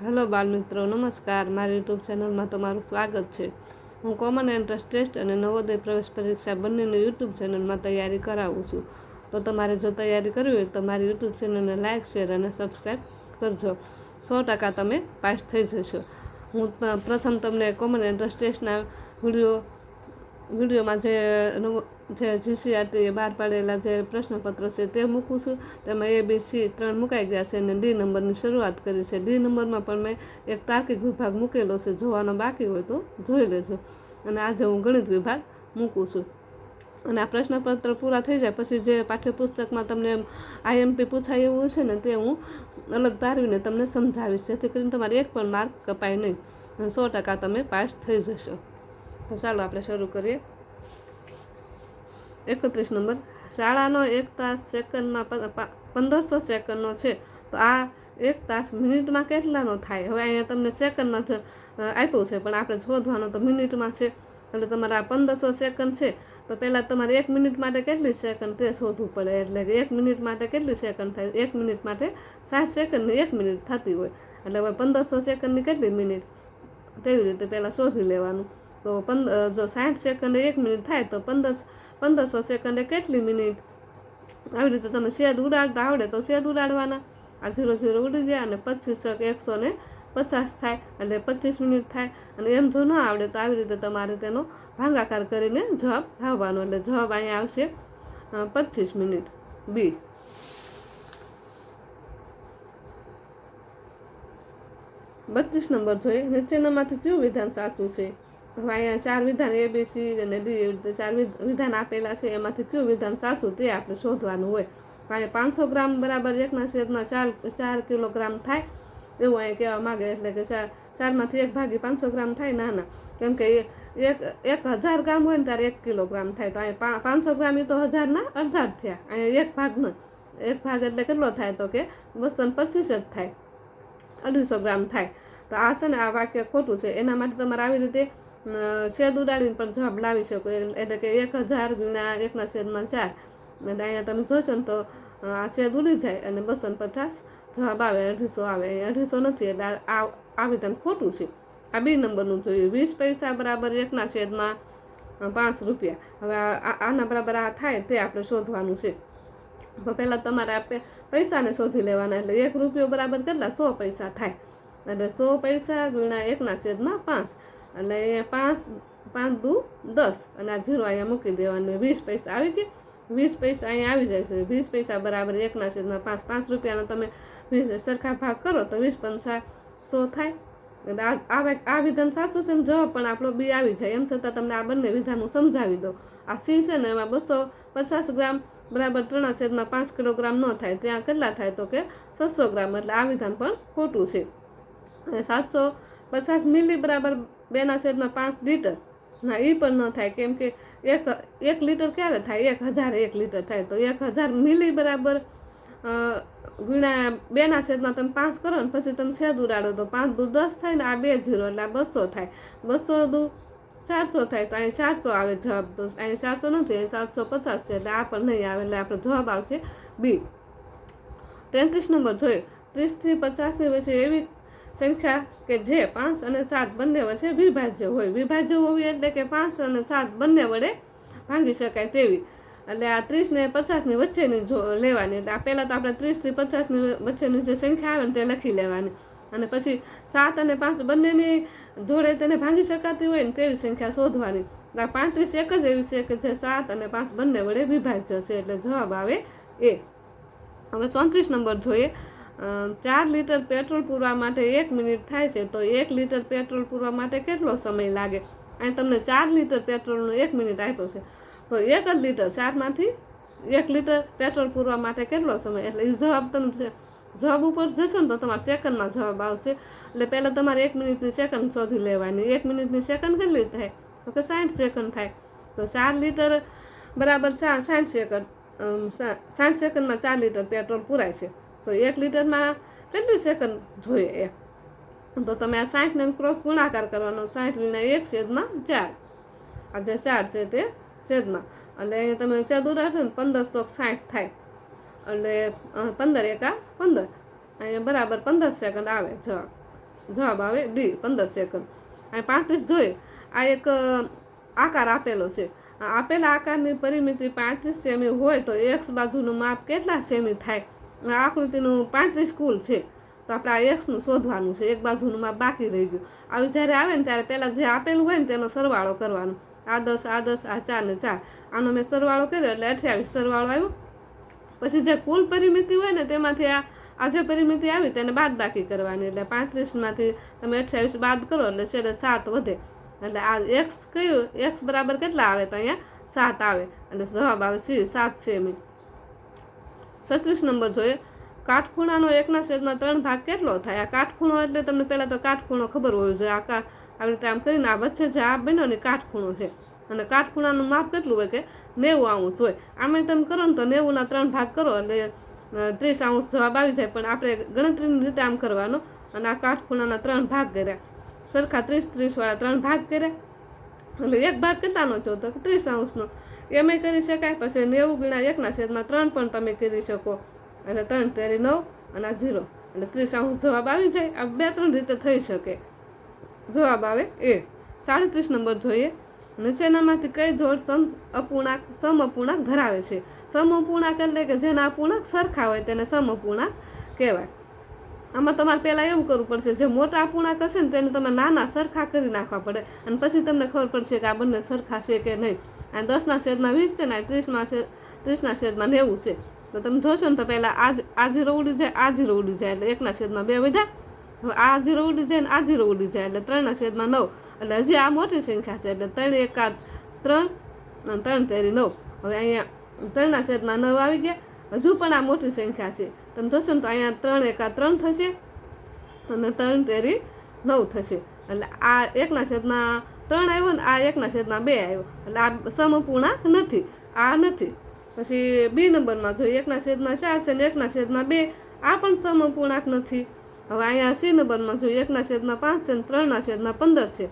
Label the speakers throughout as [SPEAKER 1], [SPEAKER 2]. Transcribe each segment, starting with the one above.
[SPEAKER 1] Hello બાળમિત્રો, નમસ્કાર. મારી યુટ્યુબ ચેનલમાં તમારું સ્વાગત છે. હું કોમન એન્ટ્રન્સ ટેસ્ટ અને નવોદય પ્રવેશ પરીક્ષા બંનેની યુટ્યુબ ચેનલમાં તૈયારી કરાવું છું. તો તમારે જો તૈયારી કરવી હોય તો મારી યુટ્યુબ ચેનલને લાઇક, શેર અને સબસ્ક્રાઈબ કરજો. 100% તમે પાસ થઈ જશો. હું પ્રથમ તમને કોમન એન્ટ્રન્સ ટેસ્ટના વિડીયોમાં જે જીસીઆરટીએ બહાર પાડેલા જે પ્રશ્નપત્ર છે તે મૂકું છું. તેમાં ABC 3 મુકાઈ ગયા છે અને D નંબરની શરૂઆત કરી છે. D નંબરમાં પણ મેં એક તાર્કિક વિભાગ મૂકેલો છે. જોવાનો બાકી હોય તો જોઈ લેજો. અને આજે હું ગણિત વિભાગ મૂકું છું. અને આ પ્રશ્નપત્ર પૂરા થઈ જાય પછી જે પાઠ્યપુસ્તકમાં તમને IMP પૂછાય એવું છે ને તે હું અલગ તારવીને તમને સમજાવીશ, જેથી કરીને તમારે એક પણ માર્ક કપાય નહીં. 100% તમે પાસ થઈ જશો. તો ચાલો આપણે શરૂ કરીએ. 31 નંબર, શાળાનો 1 તાસ સેકન્ડમાં 1500 સેકન્ડનો છે, તો આ 1 તાસ મિનિટમાં કેટલાનો થાય? હવે અહીંયા તમને સેકન્ડમાં જ આપ્યું છે, પણ આપણે શોધવાનું તો મિનિટમાં છે. એટલે તમારે આ 1500 સેકન્ડ છે, તો પહેલાં તમારે 1 મિનિટ માટે કેટલી સેકન્ડ તે શોધવું પડે. એટલે કે 1 મિનિટ માટે કેટલી સેકન્ડ થાય? 1 મિનિટ માટે 60 સેકન્ડની 1 મિનિટ થતી હોય. એટલે હવે 1500 સેકન્ડની કેટલી મિનિટ, તેવી રીતે પહેલાં શોધી લેવાનું. તો જો 60 સેકન્ડે 1 મિનિટ થાય તો 1500 સેકન્ડે કેટલી મિનિટ? આવી રીતે તમે છેદ ઉડાડતા આવડે તો છેદ ઉડાડવાના. આ 0 ઉડી ગયા અને 25 150 થાય એટલે 25 મિનિટ થાય. અને એમ જો ન આવડે તો આવી રીતે તમારે તેનો ભાગાકાર કરીને જવાબ લાવવાનો. એટલે જવાબ અહીંયા આવશે 25 મિનિટ. B. 32 નંબર જોઈએ. નીચેનામાંથી કયું વિધાન સાચું છે? હવે અહીંયા 4 વિધાન ABC અને D એવી રીતે 4 વિધાન આપેલા છે. એમાંથી કયું વિધાન સાચું તે આપણે શોધવાનું હોય. અહીંયા 500 ગ્રામ બરાબર 1/4 કિલોગ્રામ થાય એવું અહીંયા કહેવા માગે. એટલે કે 4માંથી 1 ભાગી 500 ગ્રામ થાય? ના, કેમ કે 1000 ગ્રામ હોય ને ત્યારે 1 કિલોગ્રામ થાય. તો અહીંયા 500 ગ્રામ એ તો 1000ના અડધા જ થયા. અહીંયા 1 ભાગ ન 1 ભાગ એટલે કેટલો થાય? તો કે 225 જ થાય, 250 ગ્રામ થાય. તો આ છે ને આ વાક્ય ખોટું છે. એના માટે તમારે આવી રીતે છેદ ઉડાડીને પણ જવાબ લાવી શકો. એટલે કે 1000 ગુણ્યા 1/4. એટલે અહીંયા તમે જોશો ને તો આ છેદ ઉડી જાય અને 250 જવાબ આવે, 250 આવે. અહીંયા 250 નથી, એટલે આ વિધાન ખોટું છે. આ B નંબરનું જોઈએ. 20 પૈસા બરાબર 1/5 રૂપિયા. હવે આના બરાબર આ થાય તે આપણે શોધવાનું છે. તો પહેલાં તમારે પૈસાને શોધી લેવાના. એટલે 1 રૂપિયો બરાબર કેટલા? 100 પૈસા થાય. એટલે 100 પૈસા ગુણ્યા 1/5. એટલે 5 દુ 10 અને આ 0 અહીંયા મૂકી દેવાનું. 20 પૈસા આવી ગયા. 20 પૈસા અહીંયા આવી જાય છે. 20 પૈસા બરાબર 1/5. 5 રૂપિયાનો તમે સરખા ભાગ કરો તો 20 પંચા 100 થાય. એટલે આ વિધાન સાચું છે ને જવાબ પણ આપણો B આવી જાય. એમ છતાં તમને આ બંને વિધાન હું સમજાવી દઉં. આ C છે ને એમાં 250 ગ્રામ બરાબર 3/5 કિલોગ્રામ ન થાય. ત્યાં કેટલા થાય? તો કે 600 ગ્રામ. એટલે આ વિધાન પણ ખોટું છે. 750 મિલી બરાબર 2/5 લીટર. ના, એ પણ ન થાય. કેમ કે 1 લીટર ક્યારે થાય? 1001 લીટર થાય. તો 1000 મિલી બરાબર ગુણ્યા 2/5 કરો ને પછી તમે છેદ ઉડાડો તો 5 દુ 10 થાય ને આ 2 0 એટલે આ 200 થાય. 200 દુ 400 થાય. તો અહીં 400 આવે જવાબ. તો અહીં 400 નથી, અહીં 750 છે. એટલે આ પણ નહીં આવે. એટલે આપણો જવાબ આવશે B. 33 નંબર જોઈએ. 30 થી 50 ની વચ્ચે એવી સંખ્યા કે જે 5 અને 7 બંને વચ્ચે વિભાજ્ય હોય. વિભાજ્ય હોવી એટલે કે 5 અને 7 બંને વડે ભાંગી શકાય તેવી. એટલે આ 30 ને 50 ની વચ્ચેની લેવાની. એટલે આ પહેલાં તો આપણે 30 થી 50 ની વચ્ચેની જે સંખ્યા આવે ને તે લખી લેવાની. અને પછી 7 અને 5 બંનેની જોડે તેને ભાંગી શકાતી હોય ને તેવી સંખ્યા શોધવાની. એટલે 35 એક જ એવી છે કે જે 7 અને 5 બંને વડે વિભાજ્ય છે. એટલે જવાબ આવે A. હવે 34 નંબર જોઈએ. 4 લીટર પેટ્રોલ પૂરવા માટે 1 મિનિટ થાય છે, તો 1 લીટર પેટ્રોલ પૂરવા માટે કેટલો સમય લાગે? અહીં તમને 4 લીટર પેટ્રોલનો 1 મિનિટ આપ્યો છે, તો 1 જ લીટર 4માંથી 1 લીટર પેટ્રોલ પૂરવા માટે કેટલો સમય? એટલે એ જવાબ તમે જવાબ ઉપર જશો ને તો તમારે સેકન્ડમાં જવાબ આવશે. એટલે પહેલાં તમારે 1 મિનિટની સેકન્ડ શોધી લેવાની. 1 મિનિટની સેકન્ડ કેટલી થાય? તો કે 60 સેકન્ડ થાય. તો 4 લીટર બરાબર 60 સેકન્ડ. 60 સેકન્ડમાં 4 લીટર પેટ્રોલ પૂરાય છે. તો 1 લીટરમાં કેટલી સેકન્ડ જોઈએ? તો તમે આ 60ને ક્રોસ ગુણાકાર કરવાનો. 60 ગુણ્યા 1/4. આ જે 4 છે તે છેદમાં. એટલે અહીંયા તમે છેદ ઉડાડશો ને 1560 થાય. એટલે 15 એકા 15. અહીંયા બરાબર 15 સેકન્ડ આવે જવાબ. જવાબ આવે ડી 15 સેકન્ડ. આ 35 જોઈએ, આ એક આકાર આપેલો છે. આપેલા આકારની પરિમિતિ 35 સેમી હોય તો એક્સ બાજુનું માપ કેટલા સેમી થાય? આ આકૃતિનું 35 કુલ છે, તો આપણે આ એક્સનું શોધવાનું છે. એક બાજુનું માપ બાકી રહી ગયું. આવી જ્યારે આવે ને ત્યારે પહેલાં જે આપેલું હોય ને તેનો સરવાળો કરવાનો. આ 10, આ 10, આ 4 ને 4, આનો મેં સરવાળો કર્યો એટલે 28 સરવાળો આવ્યો. પછી જે કુલ પરિમિતિ હોય ને તેમાંથી આ જે પરિમિતિ આવી તેને બાદ બાકી કરવાની. એટલે 35માંથી તમે 28 બાદ કરો એટલે છેલ્લે 7 વધે. એટલે આ એક્સ કયું, એક્સ બરાબર કેટલા આવે? તો અહીંયા 7 આવે. એટલે જવાબ આવે સી 7 સેમી. 36 નંબર જોઈએ, કાટખૂણાનો 1/3 ભાગ કેટલો થાય? આ કાટખૂણો એટલે તમને પહેલાં તો કાટખૂણો ખબર હોવી જોઈએ. આવી રીતે આમ કરીને આ વચ્ચે જે આ બન્યો ને કાટખૂણો છે, અને કાટખૂણાનું માપ કેટલું હોય કે 90 અંશ હોય. આમાં તમે કરો ને તો 90ના 3 ભાગ કરો એટલે 30 અંશ જવાબ આવી જાય. પણ આપણે ગણતરીની રીતે આમ કરવાનો, અને આ કાટખૂણાના 3 ભાગ કર્યા, સરખા 30-30 વાળા 3 ભાગ કર્યા. એટલે એક ભાગ કેટલાનો થયો? તો 30 અંશનો. એમ કરી શકાય. પછી 90 × 1/3 પણ તમે કરી શકો. એટલે 3 તેરી 9 અને આ 0, એટલે 30 અંશ જવાબ આવી જાય. આ 2-3 રીતે થઈ શકે. જવાબ આવે એ. 37 નંબર જોઈએ, નીચેનામાંથી કઈ જોડ સમઅપૂર્ણાંક ધરાવે છે? સમઅપૂર્ણાંક એટલે કે જેના અપૂર્ણાંક સરખા હોય તેને સમઅપૂર્ણાંક કહેવાય. આમાં તમારે પહેલાં એવું કરવું પડશે, જે મોટા અપૂર્ણાંક હશે ને તેને તમે નાના સરખા કરી નાખવા પડે, અને પછી તમને ખબર પડશે કે આ બંને સરખા છે કે નહીં. આ 10/20 છે ને, આ 30/90 છે. તો તમે જોશો ને તો પહેલાં આ 0 ઉડી જાય, આ 0 ઉડી જાય, એટલે 1/2 વધ્યા. હવે આ 0 ઉડી જાય ને આ 0 ઉડી જાય, એટલે 3/9. એટલે હજી આ મોટી સંખ્યા છે, એટલે 3 × 1 = 3 અને 3 તેરી 9. હવે અહીંયા 3/9 આવી ગયા. હજુ પણ આ મોટી સંખ્યા છે. તમે જોશો ને તો અહીંયા 3 × 1 = 3 થશે, અને 3 તેરી 9 થશે. એટલે આ 1/3 આવ્યો ને આ 1/2 આવ્યો. એટલે આ સમઅપૂર્ણાંક નથી, આ નથી. પછી બી નંબરમાં જોઈએ, 1/4 છે ને 1/2, આ પણ સમઅપૂર્ણાંક નથી. હવે અહીંયા સી નંબરમાં જોઈએ, 1/5 છે ને 3/15 છે,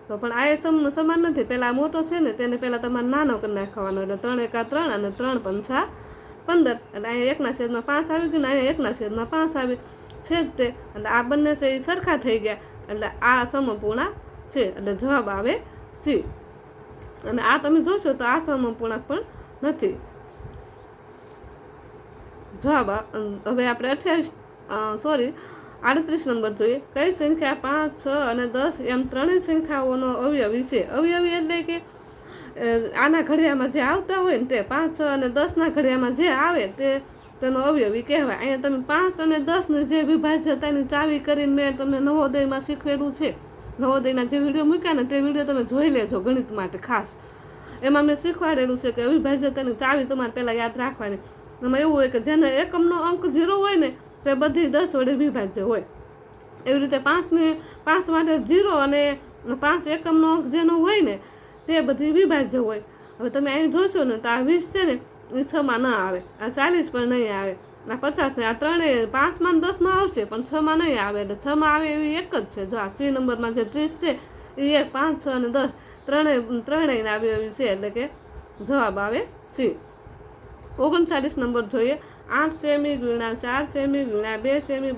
[SPEAKER 1] તો પણ આ સમાન નથી. પહેલાં મોટો છે ને તેને પહેલાં તમારે નાનો કરી નાખવાનો. એટલે 3 × 1 = 3 અને 3 × 5 = 15. એટલે અહીંયા 1/5 આવી ગયું ને અહીંયા 1/5 આવે છે જ તે. એટલે આ બંને છે એ સરખા થઈ ગયા. એટલે આ સમઅપૂર્ણાંક છે. એટલે જવાબ આવે સી. અને આ તમે જોશો તો આ સમઅપૂર્ણાંક પણ નથી. જવાબ હવે આપણે 38 નંબર જોઈએ, કઈ સંખ્યા 5, 6 અને 10 એમ ત્રણેય સંખ્યાઓનો અવયવી છે? અવયવી એટલે કે આના ઘડિયામાં જે આવતા હોય ને તે 5, 6 અને 10ના ઘડિયામાં જે આવે તેનો અવયવી કહેવાય. અહીંયા તમે 5 અને 10ની જે વિભાજ્યતાની ચાવી કરીને મેં તમને નવોદયમાં શીખવેલું છે. નવોદયના જે વિડીયો મૂક્યા ને તે વિડીયો તમે જોઈ લેજો ગણિત માટે ખાસ. એમાં મેં શીખવાડેલું છે કે અવિભાજ્યતાની ચાવી તમારે પહેલાં યાદ રાખવાની. એમાં એવું હોય કે જેને એકમનો અંક 0 હોય ને તે બધી 10 વડે વિભાજ્ય હોય. એવી રીતે 5 માટે 0 અને 5 એકમનો અંક જેનો હોય ને તે બધી વિભાજ્ય હોય. હવે તમે અહીં જોશો ને તો આ 20 છે ને એ 6માં ન આવે, આ 40 પણ નહીં આવે, આ 50 ને આ ત્રણેય 5માં 10માં આવશે પણ 6માં નહીં આવે. એટલે 6માં આવે એવી એક જ છે. જો આ સી નંબરમાં જે 30 છે એ 5, 6 અને 10 ત્રણેયને આવે એવી છે. એટલે કે જવાબ આવે સી. 39 નંબર જોઈએ, 8 સેમી × 4 સેમી × 2 સેમી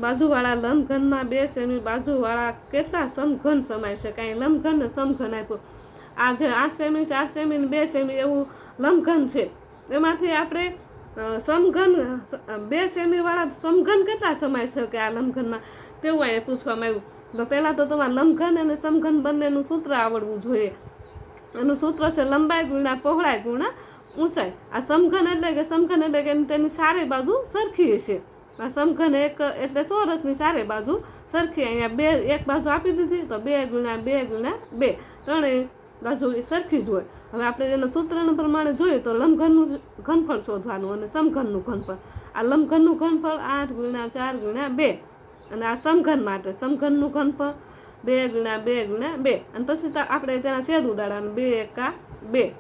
[SPEAKER 1] બાજુવાળા લંબઘનમાં 2 સેમી બાજુવાળા કેટલા સમઘન સમાય છે? કાંઈ લંબઘન ને સમઘન આપ્યું. આ જે 8 સેમી, 4 સેમી ને 2 સેમી એવું લંબઘન છે, એમાંથી આપણે સમઘન 2 સેમીવાળા સમઘન કેટલા સમાય છે કે આ લંબઘનમાં, તેવું અહીંયા પૂછવામાં આવ્યું. તો પહેલાં તો તમારે લંબઘન અને સમઘન બંનેનું સૂત્ર આવડવું જોઈએ. એનું સૂત્ર છે લંબાઈ × પહોળાઈ × ઊંચાઈ. આ સમઘન એટલે કે તેની ચારે બાજુ સરખી હશે. આ સમઘન એટલે ચોરસની ચારે બાજુ સરખી. અહીંયા એક બાજુ આપી દીધી તો 2 × 2 × 2 ત્રણેય બાજુ સરખી જ હોય. હવે આપણે એના સૂત્રના પ્રમાણે જોઈએ તો લંબઘનનું ઘનફળ શોધવાનું અને સમઘનનું ઘનફળ. આ લંબઘનનું ઘનફળ 8 × 4 × 2, અને આ સમઘન માટે સમઘનનું ઘનફળ 2 × 2 × 2. અને પછી આપણે તેના છેદ ઉડાડવાનું, 2 × 2,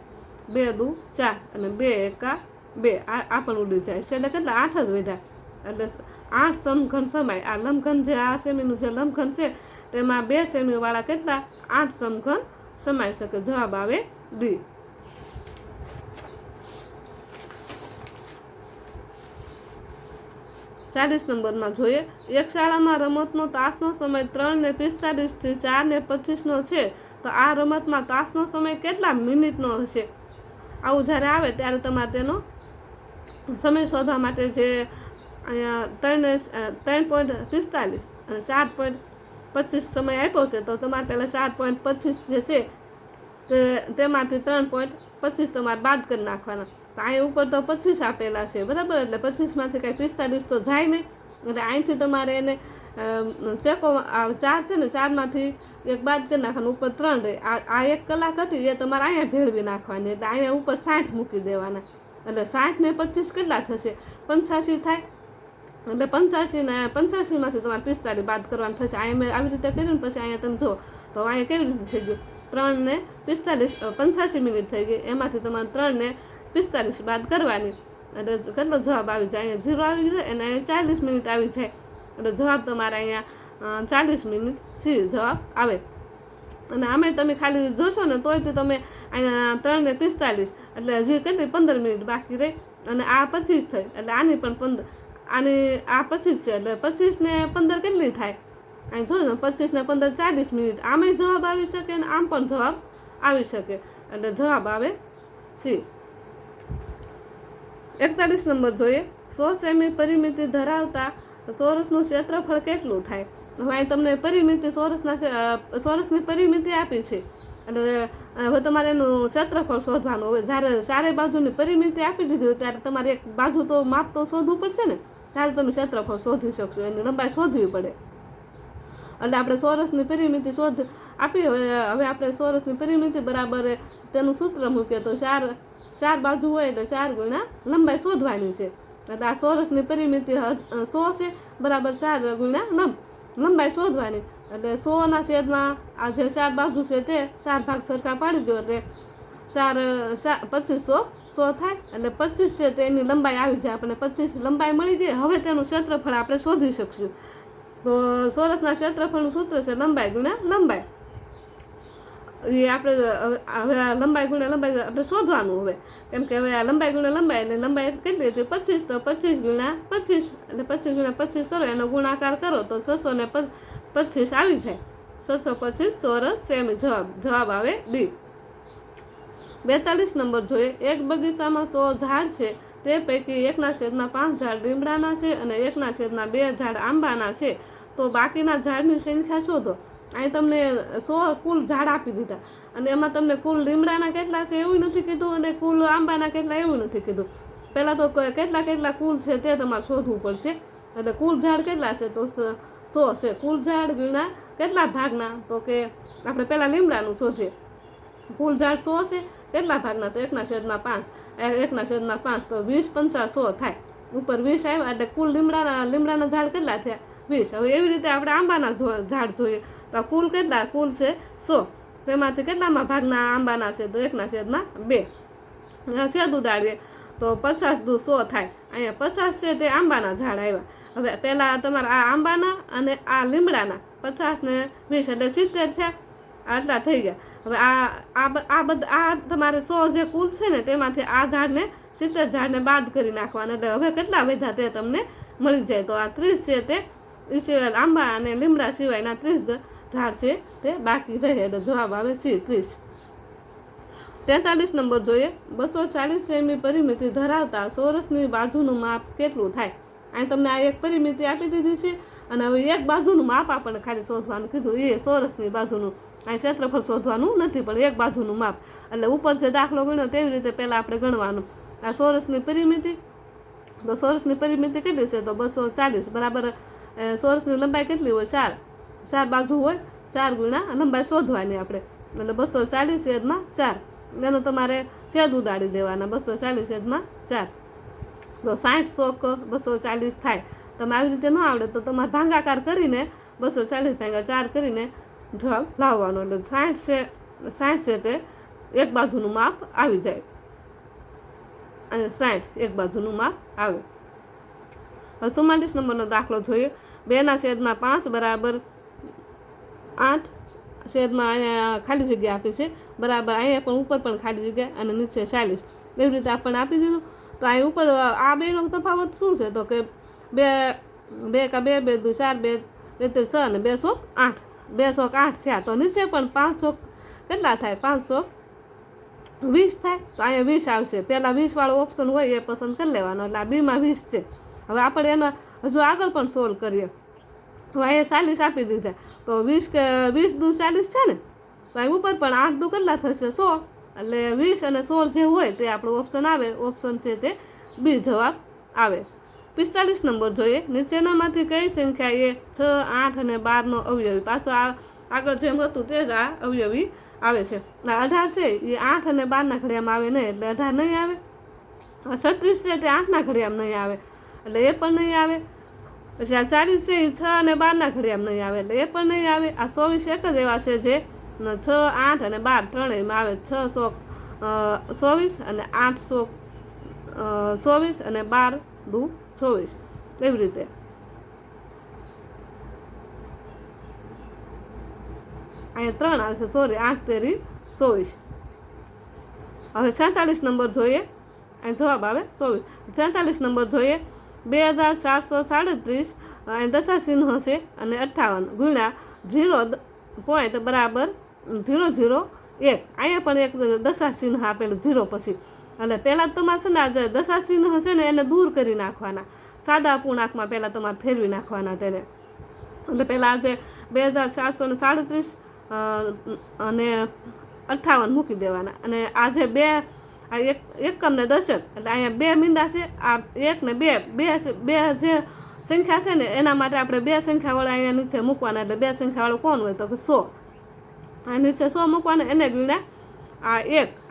[SPEAKER 1] 2 દુ 4 અને 2 × 2. આ પણ ઉડી જાય છે. એટલે કેટલા 8 જ વધ્યા. એટલે 8 સમઘન સમાય. આ લંબઘન જે આ સેમીનું જે લંબઘન છે તેમાં 2 સેમીવાળા કેટલા 8 સમઘન સમાઈ શકે. જવાબ આવે ડી. 40 નંબરમાં જોઈએ, એક શાળામાં રમતનો તાસનો સમય 3:45 થી 4:25 છે, તો આ રમતમાં તાસનો સમય કેટલા મિનિટનો હશે? આવું જ્યારે આવે ત્યારે તમારે તેનો સમય શોધવા માટે જે અહીંયા 3:45 અને 4:25 સમય આપ્યો છે, તો તમારે પહેલાં 4:25 જે છે તેમાંથી 3:25 તમારે બાદ કરી નાખવાના. તો અહીં ઉપર તો 25 આપેલા છે, બરાબર, એટલે 25માંથી કાંઈ 45 તો જાય નહીં, એટલે અહીંથી તમારે એને ચેકો 4 છે ને, 4માંથી 1 બાદ કરી નાખવાનું, ઉપર 3 રહે. આ 1 કલાક હતી એ તમારે અહીંયા ભેળવી નાખવાની, એટલે અહીંયા ઉપર 60 મૂકી દેવાના, એટલે 60 ને 25 કેટલા થશે? 85 થાય. એટલે 85માંથી તમારે 45 બાદ કરવાનું થશે. અહીંયા મેં આવી રીતે કર્યું ને પછી અહીંયા તમે જુઓ તો અહીંયા કેવી રીતે થઈ ગયું? 3:45 મિનિટ થઈ ગઈ, એમાંથી તમારે 3:45 બાદ કરવાની, એટલે કેટલો જવાબ આવી જાય? અહીંયા 0 આવી જાય અને અહીંયા 40 મિનિટ આવી જાય, એટલે જવાબ તમારે અહીંયા 40 મિનિટ સી જવાબ આવે. અને આમે તમે ખાલી જોશો ને તોય તો તમે અહીંયા 3:45 એટલે હજી કેટલી 15 મિનિટ બાકી રહી, અને આ 25 થઈ, એટલે આની પણ 15, આની આ 25 છે, એટલે 25 ને 15 કેટલી થાય? અહીં જોયું ને, 25 ને 15 40 મિનિટ. આમે જવાબ આવી શકે અને આમ પણ જવાબ આવી શકે, એટલે જવાબ આવે સી. 41 નંબર જોઈએ, 100 સેમી પરિમિતિ ધરાવતા ચોરસનું ક્ષેત્રફળ કેટલું થાય? હવે અહીં તમને પરિમિતિ ચોરસની પરિમિતિ આપી છે, એટલે હવે તમારે એનું ક્ષેત્રફળ શોધવાનું. હવે જ્યારે ચારે બાજુની પરિમિતિ આપી દીધી હોય ત્યારે તમારે એક બાજુ તો માપ તો શોધવું પડશે ને, ત્યારે તમે ક્ષેત્રફળ શોધી શકશો, એની લંબાઈ શોધવી પડે. એટલે આપણે ચોરસની પરિમિતિ આપી. હવે આપણે ચોરસની પરિમિતિ બરાબર તેનું સૂત્ર મૂકીએ તો 4 બાજુ હોય એટલે 4 ગુણ્યા લંબાઈ શોધવાની છે. એટલે આ ચોરસની પરિમિતિ 100 છે, બરાબર 4 ગુણ્યા લંબાઈ શોધવાની. એટલે 100ના છેદમાં આ જે 4 બાજુ છે તે 4 ભાગ સરખા પાડી દો, એટલે 2500 100 થાય, એટલે 25 છે તેની લંબાઈ આવી જાય. આપણે 25 લંબાઈ મળી ગઈ. હવે તેનું ક્ષેત્રફળ આપણે શોધી શકશું. તો ચોરસના ક્ષેત્રફળનું સૂત્ર છે લંબાઈ ગુણ્યા લંબાઈ. એ આપણે હવે લંબાઈ ગુણ્યા લંબાઈ આપણે શોધવાનું. હવે કેમ કે હવે આ લંબાઈ ગુણ્યા લંબાઈ, એટલે લંબાઈ કેટલી હતી? 25, તો 25 ગુણ્યા 25, એટલે 25 ગુણ્યા 25 કરો, એનો ગુણાકાર કરો તો 625 આવી જાય. 625 ચોરસ સેમી. જવાબ આવે ડી. 42 નંબર જોઈએ, એક બગીચામાં 100 ઝાડ છે, તે પૈકી 1/5 ઝાડ લીમડાના છે અને 1/2 ઝાડ આંબાના છે, તો બાકીના ઝાડની સંખ્યા શોધો. અહીં તમને 100 કુલ ઝાડ આપી દીધા, અને એમાં તમને કુલ લીમડાના કેટલા છે એવું નથી કીધું, અને કુલ આંબાના કેટલા એવું નથી કીધું. પહેલાં તો કેટલા કુલ છે તે તમારે શોધવું પડશે. એટલે કુલ ઝાડ કેટલા છે? તો 100 છે. કુલ ઝાડ ગુણ્યા કેટલા ભાગના? તો કે આપણે પહેલાં લીમડાનું શોધીએ. કુલ ઝાડ 100 છે, કેટલા ભાગના? તો 1/5. 1/5 તો 20 × 100 થાય. ઉપર 20 આવ્યા, એટલે કુલ લીમડાના ઝાડ કેટલા થયા? 20. હવે એવી રીતે આપણે આંબાના ઝાડ જોઈએ તો કુલ કેટલા? કુલ છે 100, તેમાંથી કેટલામાં ભાગના આંબાના છે? તો 1/2. છેદ ઉડાડીએ તો 50 દુ 100 થાય. અહીંયા 50 છે તે આંબાના ઝાડ આવ્યા. હવે પહેલાં તમારે આ આંબાના અને આ લીમડાના 50 ને 20 એટલે 70 છે, આટલા થઈ ગયા. હવે આ તમારે 100 જે કુલ છે ને તેમાંથી આ ઝાડને 70 ઝાડને બાદ કરી નાખવાના, એટલે હવે કેટલા વધ્યા તે તમને મળી જાય. તો આ 30 છે તે સિવાય આંબા અને લીમડા સિવાયના 30 ઝાડ છે તે બાકી રહે, એટલે જવાબ આવે સી 30. 43 નંબર જોઈએ, 240 સેમી પરિમિતિ ધરાવતા ચોરસની બાજુનું માપ કેટલું થાય? અહીં તમને આ એક પરિમિતિ આપી દીધી છે, અને હવે એક બાજુનું માપ આપણને ખાલી શોધવાનું કીધું, એ ચોરસની બાજુનું. અહીં ક્ષેત્રફળ શોધવાનું નથી, પણ એક બાજુનું માપ. એટલે ઉપર જે દાખલો ગણ્યો તેવી રીતે પહેલાં આપણે ગણવાનું. આ ચોરસની પરિમિતિ, તો ચોરસની પરિમિતિ કેટલી છે? તો 240, બરાબર. ચોરસની લંબાઈ કેટલી હોય? 4 બાજુ હોય, 4 ગુણ્યા લંબાઈ શોધવાની આપણે, એટલે 240 છેદમાં 4. એનો તમારે છેદ ઉડાડી દેવાના. 240 છેદમાં 4 તો 60 240 થાય. તમે આવી રીતે ન આવડે તો તમારે ભાગાકાર કરીને 240 ભાગ્યા 4 કરીને જવાબ લાવવાનો, એટલે 60 છે તે એક બાજુનું માપ આવી જાય, અને 60 એક બાજુનું માપ આવે. હવે 44 નંબરનો દાખલો જોઈએ, 2/5 બરાબર 8 છેદમાં અહીંયા ખાલી જગ્યા આપી છે, બરાબર. અહીંયા પણ ઉપર પણ ખાલી જગ્યા અને નીચે 40, એવી રીતે આપણને આપી દીધું. તો અહીં ઉપર આ બેનો તફાવત શું છે? તો કે બે બે કા બે, બે દુ 4, બે બે ત્રી 6 અને 2 ચોક 8, 2 ચોક 8 થયા. તો નીચે પણ 5 ચોક કેટલા થાય? 5 ચોક 20 થાય. તો અહીંયા 20 આવશે. પહેલાં 20 વાળો ઓપ્શન હોય એ પસંદ કરી લેવાનો, એટલે આ બીમાં 20 છે. હવે આપણે એને હજુ આગળ પણ સોલ્વ કરીએ. હવે અહીંયા 40 આપી દીધા, તો 20 દુ 40 છે ને, તો અહીં ઉપર પણ 8 દુ કેટલા થશે? 100. એટલે 20 અને 16 જે હોય તે આપણો ઓપ્શન આવે. ઓપ્શન છે તે બી જવાબ આવે. 45 નંબર જોઈએ. નીચેનામાંથી કઈ સંખ્યા એ 6, 8 અને 12નો અવયવી? પાછું આગળ જેમ હતું તે જ આ અવયવી આવે છે. 18 છે એ 8 અને 12ના ઘડિયામાં આવે નહીં, એટલે 18 નહીં આવે. 36 છે તે 8ના ઘડિયામાં નહીં આવે, એટલે એ પણ નહીં આવે. પછી આ 40 છે એ 6 અને 12ના ઘડિયામાં નહીં આવે, એટલે એ પણ નહીં આવે. આ 24 એક જ એવા છે જે 6, 8 અને 12 ત્રણેયમાં આવે. 6 ચોક 24 અને 8 ચોક 24 અને 12 દુ 24. એવી રીતે અહીંયા 3 આવશે, સોરી 8 તેરી 24. હવે 47 નંબર જોઈએ. અહીં જવાબ આવે 24. 47 નંબર જોઈએ. 2437 અહીં દશા ચિહ્ન હશે અને 58 ગુણ્યા 0 પોઈન્ટ બરાબર 001. અહીંયા પણ એક દશા ચિહ્ન આપેલું 0 પછી. એટલે પહેલાં તમારે છે ને આ જે દશા ચિહ્ન હશે ને એને દૂર કરી નાખવાના. સાદા પૂર્ણાંકમાં પહેલાં તમારે ફેરવી નાખવાના તેને. એટલે પહેલાં આજે 2437 અને 58 મૂકી દેવાના. અને આ જે બે આ એકમ ને દશક, એટલે અહીંયા 2 મીંડા છે. આ 1 ને 2 બે જે સંખ્યા છે ને એના માટે આપણે 2 સંખ્યાવાળા અહીંયા નીચે મૂકવાના. એટલે 2 સંખ્યાવાળો કોણ હોય? તો કે 100. આ નીચે 100 મૂકવાના, એને ગુણ્યા આ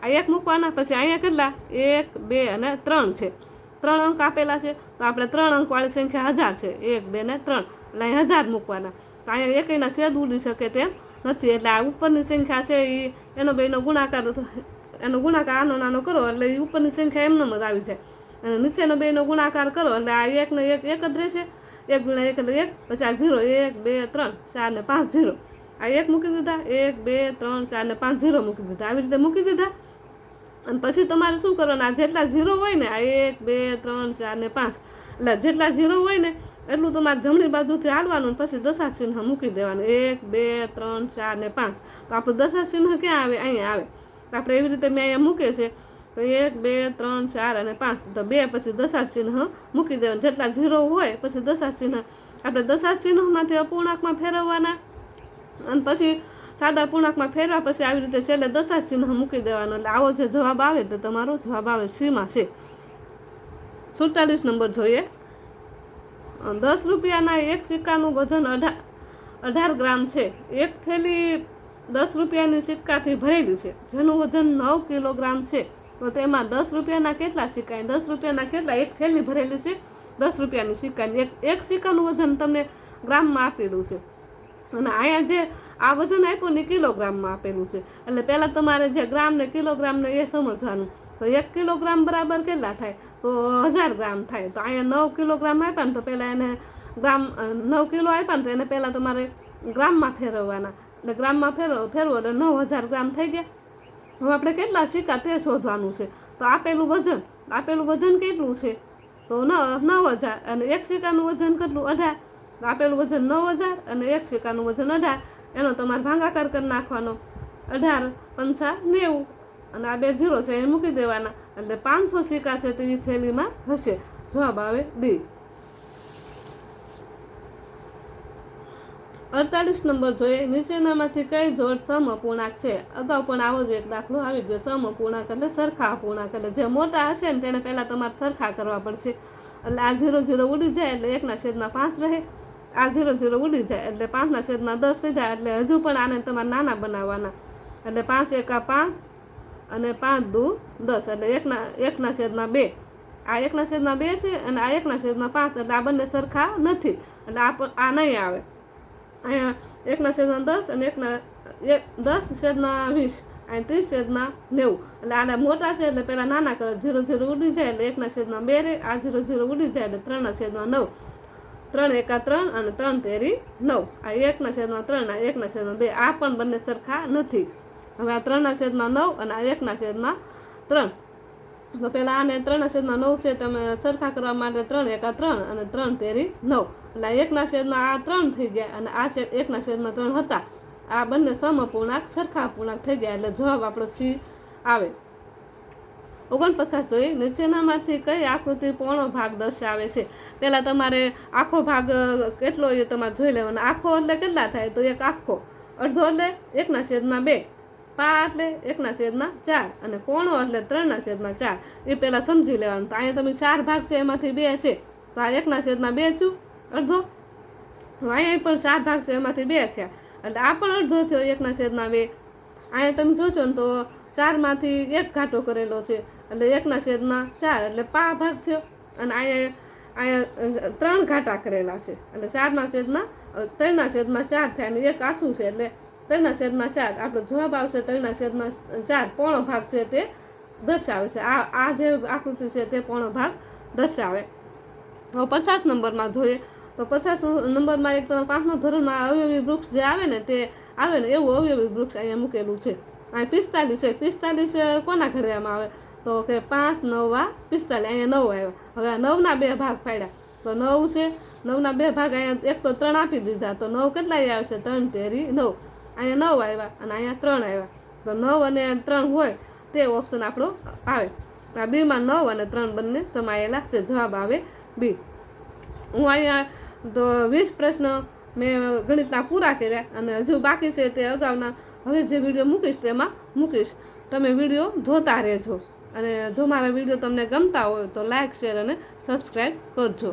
[SPEAKER 1] 1 મૂકવાના. પછી અહીંયા કેટલા? 1, 2 અને 3 છે. 3 અંક આપેલા છે, તો આપણે 3 અંકવાળી સંખ્યા 1000 છે. 1, 2 ને 3, એટલે અહીંયા 1000 મૂકવાના. તો અહીંયા એકના છેદ ઉડી શકે તેમ નથી. એટલે આ ઉપરની સંખ્યા છે એ એનો બેનો ગુણાકાર આનો નાનો કરો એટલે એ ઉપરની સંખ્યા એમનેમ જ આવી જાય. અને નીચેનો બેનો ગુણાકાર કરો એટલે આ 1 ને 1 એક જ રહેશે. 1 ગુણ્યા 1 એટલે 1. પછી આ 0, 1, 2, 3, 4 ને 5 0. આ 1 મૂકી દીધા, 1, 2, 3, 4 ને 5 0 મૂકી દીધા. આવી રીતે મૂકી દીધા. અને પછી તમારે શું કરવાનું? આ જેટલા 0 હોય ને, આ 1, 2, 3, 4 ને 5, એટલે જેટલા 0 હોય ને એટલું તમારે જમણી બાજુથી હાલવાનું. પછી દશા ચિહ્ન મૂકી દેવાનું. 1, 2, 3, 4 ને 5. તો આપણું દશા ચિહ્ન ક્યાં આવે? અહીંયા આવે. તો આપણે એવી રીતે મેં અહીંયા મૂકે છે. તો 1, 2, 3, 4 અને 5. તો 2 પછી દશા ચિહ્ન મૂકી દેવાનું. જેટલા 0 હોય પછી દશા ચિહ્ન આપણે દશા ચિહ્નમાંથી અપૂર્ણાંકમાં ફેરવવાના. અને પછી સાદા પૂર્ણાંકમાં ફેરવા પછી આવી રીતે છેલ્લે દશા ચિહ્ન મૂકી દેવાનો. એટલે આવો જે જવાબ આવે તો તમારો જવાબ આવે સીમાં છે. 47 નંબર જોઈએ. 10 રૂપિયાના એક સિક્કાનું વજન 18 ગ્રામ છે. એક થેલી 10 રૂપિયાની સિક્કાથી ભરેલી છે જેનું વજન 9 કિલોગ્રામ છે. તો તેમાં 10 રૂપિયાના કેટલા સિક્કા? 10 રૂપિયાના કેટલા? એક થેલી ભરેલી છે 10 રૂપિયાની સિક્કાની. એક સિક્કાનું વજન તમને ગ્રામમાં આપેલું છે. અને અહીંયા જે આ વજન આપ્યું ને કિલોગ્રામમાં આપેલું છે. એટલે પહેલાં તમારે જે ગ્રામ ને કિલોગ્રામ ને એ સમજવાનું. તો 1 કિલોગ્રામ બરાબર કેટલા થાય? તો 1000 ગ્રામ થાય. તો અહીંયા 9 કિલોગ્રામ આપ્યા ને તો પહેલાં એને ગ્રામ 9 કિલો આપ્યા ને તો એને પહેલાં તમારે ગ્રામમાં ફેરવવાના. એટલે ગ્રામમાં ફેરવો એટલે 9000 ગ્રામ થઈ ગયા. હવે આપણે કેટલા સિક્કા તે શોધવાનું છે. તો આપેલું વજન કેટલું છે? તો 9000. અને એક સિક્કાનું વજન કેટલું? 18. આપેલું વજન 9000 અને એક સિક્કાનું વજન 18. એનો તમારે ભાગાકાર કરી નાખવાનો. 18 પંચા 90 અને આ 2 0 છે એ મૂકી દેવાના. એટલે 500 સિક્કા છે તે થેલીમાં હશે. જવાબ આવે ડી. 48 નંબર જોઈએ. નીચેનામાંથી કઈ જોડ સમઅપૂર્ણાંક છે? અગાઉ પણ આવો જ એક દાખલો આવી ગયો. સમઅપૂર્ણાંક એટલે સરખા અપૂર્ણાંક. એટલે જે મોટા હશે ને તેને પહેલાં તમારે સરખા કરવા પડશે. એટલે આ 0 0 ઉડી જાય એટલે 1/5 રહે. આ 0 0 ઉડી જાય એટલે 5/10 વધ્યા. એટલે હજુ પણ આને તમારે નાના બનાવવાના. એટલે 5 એકા 5 અને 5 દુ 10. એટલે 1/2. આ 1/2 છે અને આ 1/5. એટલે આ બંને સરખા નથી. એટલે આ નહીં આવે. અહીંયા 1/10 અને 10/20. અહીં 30/90. એટલે આને મોટા છે એટલે પહેલાં નાના કરે. 0 0 ઉડી જાય એટલે 1/2 રહે. આ 0 0 ઉડી જાય એટલે 3/9. 3 એકા 3 અને 3 તેરી 9. આ 1/3 આ 1/2. આ પણ બંને સરખા નથી. હવે આ 3/9 અને આ 1/3. તો પહેલાં આને 3/9 છે તમે સરખા કરવા માટે 3 એકા 3 અને 3 તેરી 9 એટલે 1/3 આ 3 થઈ ગયા અને આ 1/3 હતા. આ બંને સમઅપૂર્ણાંક સરખા અપૂર્ણાંક થઈ ગયા એટલે જવાબ આપણો સી આવે. 49 જોઈએ, નીચેનામાંથી કઈ આકૃતિ પૂર્ણ ભાગ દર્શાવે છે. પહેલાં તમારે આખો ભાગ કેટલો એ તમારે જોઈ લેવાનો. આખો એટલે કેટલા થાય તો એક આખો, અડધો એટલે 1/2, પા એટલે 1/4 અને પોણો એટલે 3/4. એ પહેલાં સમજી લેવાનું. તો અહીંયા તમે 4 ભાગ છે એમાંથી 2 છે તો આ 1/2 છું અડધો. અહીંયા પણ 4 ભાગ છે એમાંથી 2 થયા એટલે આ પણ અડધો થયો 1/2. અહીંયા તમે જોશો ને તો 4માંથી 1 ઘાટો કરેલો છે એટલે 1/4 એટલે પા ભાગ થયો. અને અહીંયા 3 ઘાટા કરેલા છે એટલે 3/4 થાય અને એક આસું છે એટલે 3/4. આપણો જવાબ આવશે 3/4. પોણો ભાગ છે તે દર્શાવે છે. આ જે આકૃતિ છે તે પોણો ભાગ દર્શાવે. હવે 50 નંબરમાં જોઈએ તો 50 નંબરમાં એક 5મા ધોરણમાં અવયવી વૃક્ષ જે આવે ને તે આવે ને એવું અવયવી વૃક્ષ અહીંયા મૂકેલું છે. અહીં 45 છે. 45 કોના ઘડવામાં આવે તો કે 5 9 45. અહીંયા 9 આવ્યા. હવે આ 9ના 2 ભાગ પાડ્યા તો 9 છે. 9ના 2 ભાગ અહીંયા એક તો 3 આપી દીધા તો 9 કેટલાય આવે છે 3 તેરી 9. અહીંયા 9 આવ્યા અને અહીંયા 3 આવ્યા તો 9 અને 3 હોય તે ઓપ્શન આપણો આવે. આ બીમાં 9 અને 3 બંને સમાયેલા છે. જવાબ આવે બી. હું અહીંયા તો 20 પ્રશ્ન મેં ગણિતના પૂરા કર્યા અને હજુ બાકી છે તે અગાઉના હવે જે વિડીયો મૂકીશ તેમાં મૂકીશ. તમે વિડીયો જોતા રહેજો અને જો મારા વિડીયો તમને ગમતા હોય તો લાઇક શેર અને સબસ્ક્રાઈબ કરજો.